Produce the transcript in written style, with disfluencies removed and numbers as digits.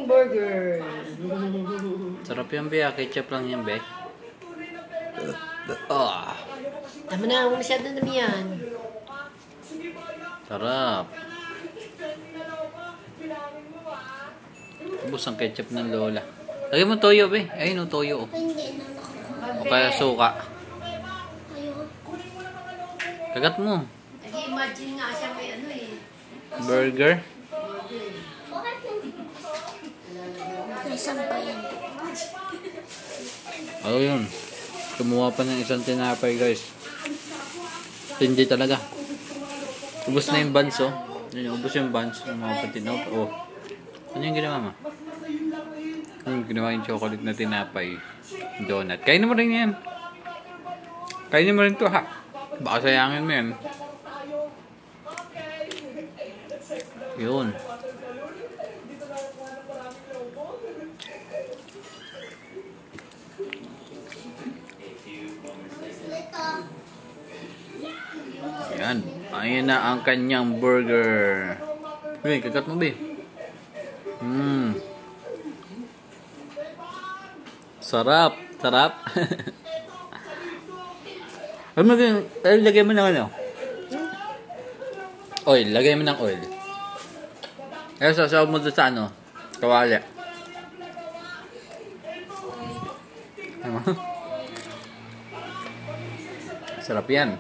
burger. Sarap yan, be. Ketchup lang yan, be. Tama na, huwag masyado na yan. Sarap. Ubus ang ketchup ng lola. Lagyan mo toyo, be. Ayun, toyo. Hindi na. O kaya suka. Kagat mo. Nag-imagine nga siya may ano eh. Burger. May sampayan. Oh, yun. Kumuha pa ng isang tinapay, guys. Hindi talaga. Ubus na yung buns, oh. Yun, ubus yung buns. Yung mga patinop. Oh. Ano yung ginawa mo? Yung ginawa yung chocolate na tinapay. Donut. Kainin mo rin yan. Kainin mo rin to, ha? Baka sayangin mo yan. Yun. Yan. Ayun na ang kanyang burger. Uy, kagat mo, be. Sarap. Sarap. Lagay mo ng ano? Oil. Lagay mo ng oil. Kaya sasaw mo doon sa ano? Kawali. Sarap yan.